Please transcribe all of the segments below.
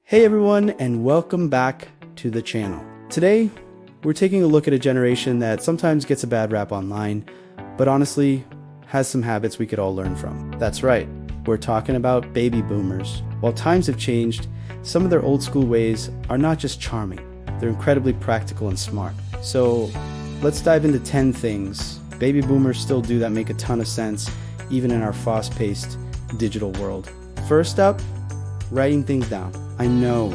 Hey everyone, and welcome back to the channel. Today, we're taking a look at a generation that sometimes gets a bad rap online, but honestly, has some habits we could all learn from. That's right, we're talking about baby boomers. While times have changed, some of their old school ways are not just charming, they're incredibly practical and smart. So, let's dive into 10 things baby boomers still do that make a ton of sense, even in our fast-paced digital world. First up, writing things down. I know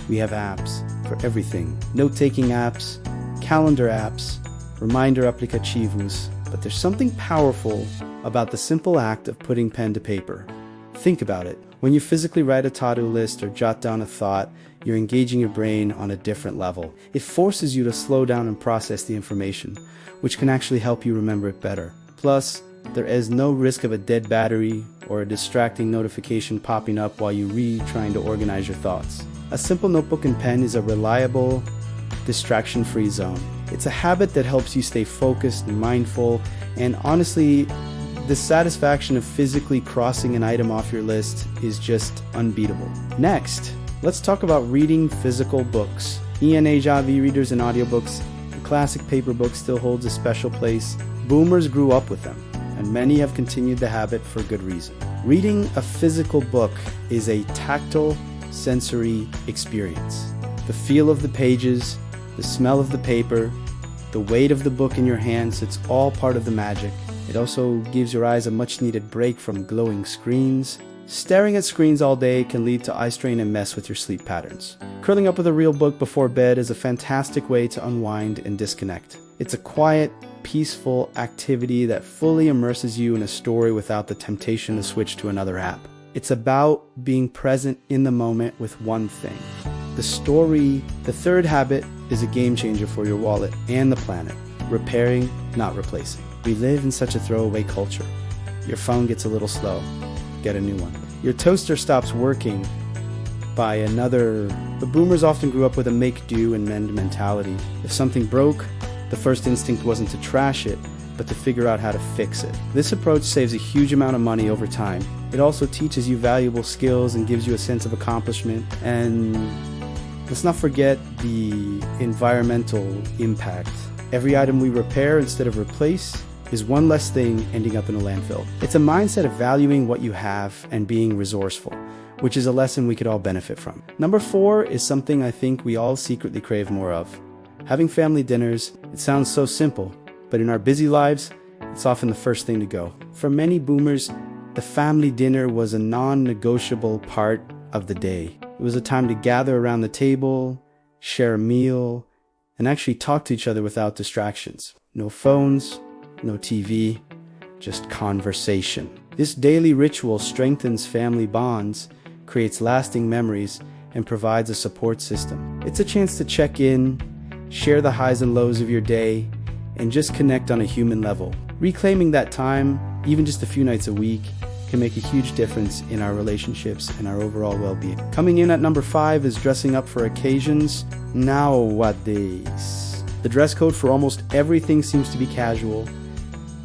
we have apps for everything. Note-taking apps, calendar apps, reminder aplicativos, but there's something powerful about the simple act of putting pen to paper. Think about it. When you physically write a to-do list or jot down a thought, you're engaging your brain on a different level. It forces you to slow down and process the information, which can actually help you remember it better. Plus, there is no risk of a dead battery or a distracting notification popping up while you read trying to organize your thoughts. A simple notebook and pen is a reliable, distraction-free zone. It's a habit that helps you stay focused and mindful, and honestly, the satisfaction of physically crossing an item off your list is just unbeatable. Next, let's talk about reading physical books. ENA Javi readers and audiobooks, the classic paper book still holds a special place. Boomers grew up with them, and many have continued the habit for good reason. Reading a physical book is a tactile, sensory experience. The feel of the pages, the smell of the paper, the weight of the book in your hands, it's all part of the magic. It also gives your eyes a much-needed break from glowing screens. Staring at screens all day can lead to eye strain and mess with your sleep patterns. Curling up with a real book before bed is a fantastic way to unwind and disconnect. It's a quiet, peaceful activity that fully immerses you in a story without the temptation to switch to another app. It's about being present in the moment with one thing, the story. The third habit is a game changer for your wallet and the planet. Repairing, not replacing. We live in such a throwaway culture. Your phone gets a little slow, get a new one. Your toaster stops working, buy another. The boomers often grew up with a make do and mend mentality. If something broke, the first instinct wasn't to trash it, but to figure out how to fix it. This approach saves a huge amount of money over time. It also teaches you valuable skills and gives you a sense of accomplishment. And let's not forget the environmental impact. Every item we repair instead of replace is one less thing ending up in a landfill. It's a mindset of valuing what you have and being resourceful, which is a lesson we could all benefit from. Number 4 is something I think we all secretly crave more of. Having family dinners. It sounds so simple, but in our busy lives, it's often the first thing to go. For many boomers, the family dinner was a non-negotiable part of the day. It was a time to gather around the table, share a meal, and actually talk to each other without distractions. No phones, no TV, just conversation. This daily ritual strengthens family bonds, creates lasting memories, and provides a support system. It's a chance to check in, share the highs and lows of your day, and just connect on a human level. Reclaiming that time, even just a few nights a week, can make a huge difference in our relationships and our overall well-being. Coming in at number 5 is dressing up for occasions. Nowadays, the dress code for almost everything seems to be casual,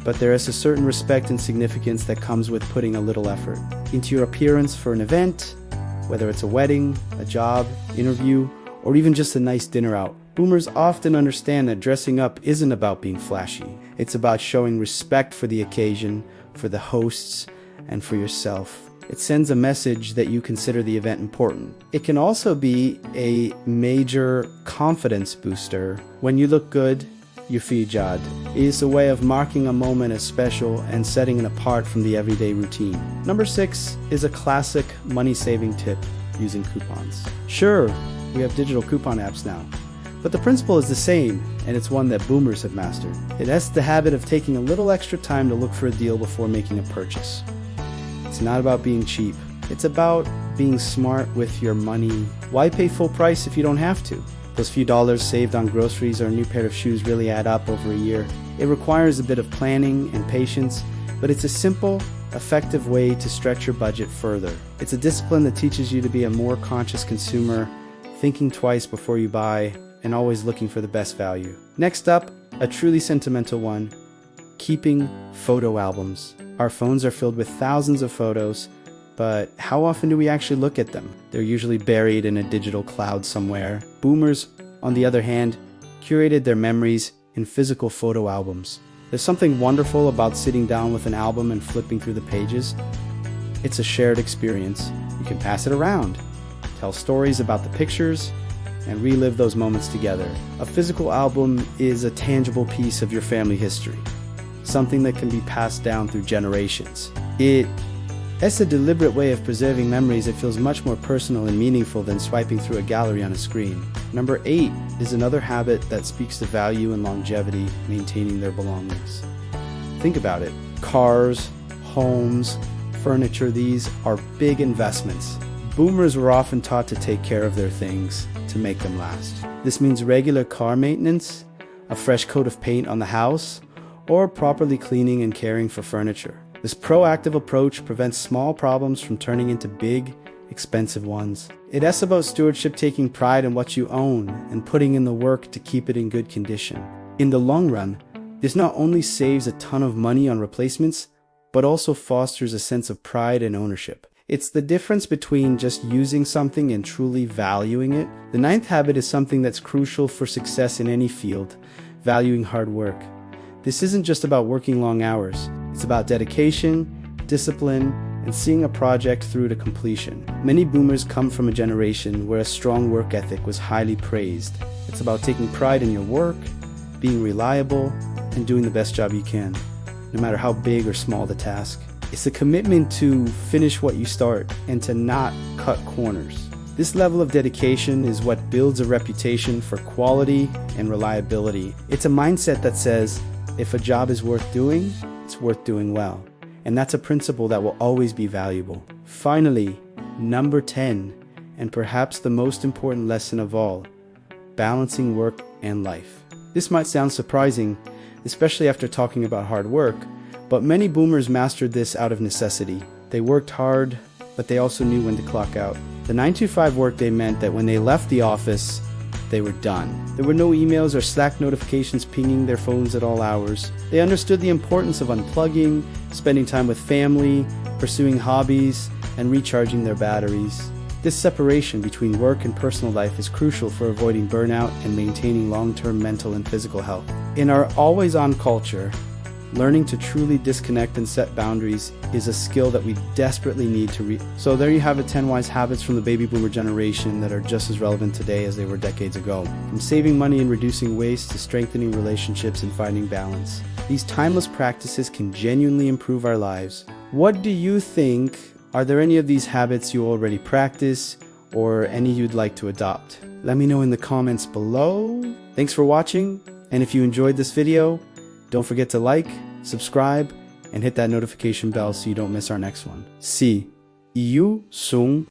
but there is a certain respect and significance that comes with putting a little effort into your appearance for an event, whether it's a wedding, a job, interview, or even just a nice dinner out. Boomers often understand that dressing up isn't about being flashy. It's about showing respect for the occasion, for the hosts, and for yourself. It sends a message that you consider the event important. It can also be a major confidence booster. When you look good, you feel jad. It is a way of marking a moment as special and setting it apart from the everyday routine. Number 6 is a classic money-saving tip, using coupons. Sure, we have digital coupon apps now, but the principle is the same, and it's one that boomers have mastered. It has the habit of taking a little extra time to look for a deal before making a purchase. It's not about being cheap. It's about being smart with your money. Why pay full price if you don't have to? Those few dollars saved on groceries or a new pair of shoes really add up over a year. It requires a bit of planning and patience, but it's a simple, effective way to stretch your budget further. It's a discipline that teaches you to be a more conscious consumer, thinking twice before you buy, and always looking for the best value. Next up, a truly sentimental one, keeping photo albums. Our phones are filled with thousands of photos, but how often do we actually look at them? They're usually buried in a digital cloud somewhere. Boomers, on the other hand, curated their memories in physical photo albums. There's something wonderful about sitting down with an album and flipping through the pages. It's a shared experience. You can pass it around, tell stories about the pictures, and relive those moments together. A physical album is a tangible piece of your family history, something that can be passed down through generations. It's a deliberate way of preserving memories that feels much more personal and meaningful than swiping through a gallery on a screen. Number 8 is another habit that speaks to value and longevity, maintaining their belongings. Think about it. Cars, homes, furniture, these are big investments. Boomers were often taught to take care of their things to make them last. This means regular car maintenance, a fresh coat of paint on the house, or properly cleaning and caring for furniture. This proactive approach prevents small problems from turning into big, expensive ones. It's about stewardship, taking pride in what you own and putting in the work to keep it in good condition. In the long run, this not only saves a ton of money on replacements, but also fosters a sense of pride and ownership. It's the difference between just using something and truly valuing it. The 9th habit is something that's crucial for success in any field: valuing hard work. This isn't just about working long hours. It's about dedication, discipline, and seeing a project through to completion. Many boomers come from a generation where a strong work ethic was highly praised. It's about taking pride in your work, being reliable, and doing the best job you can, no matter how big or small the task. It's a commitment to finish what you start and to not cut corners. This level of dedication is what builds a reputation for quality and reliability. It's a mindset that says, if a job is worth doing, it's worth doing well. And that's a principle that will always be valuable. Finally, number 10, and perhaps the most important lesson of all: balancing work and life. This might sound surprising, especially after talking about hard work, but many boomers mastered this out of necessity. They worked hard, but they also knew when to clock out. The 9-to-5 workday meant that when they left the office, they were done. There were no emails or Slack notifications pinging their phones at all hours. They understood the importance of unplugging, spending time with family, pursuing hobbies, and recharging their batteries. This separation between work and personal life is crucial for avoiding burnout and maintaining long-term mental and physical health. In our always-on culture, learning to truly disconnect and set boundaries is a skill that we desperately need to So there you have it, 10 wise habits from the baby boomer generation that are just as relevant today as they were decades ago. From saving money and reducing waste to strengthening relationships and finding balance, these timeless practices can genuinely improve our lives. What do you think? Are there any of these habits you already practice, or any you'd like to adopt? Let me know in the comments below. Thanks for watching, and if you enjoyed this video, don't forget to like, subscribe, and hit that notification bell so you don't miss our next one. See you soon.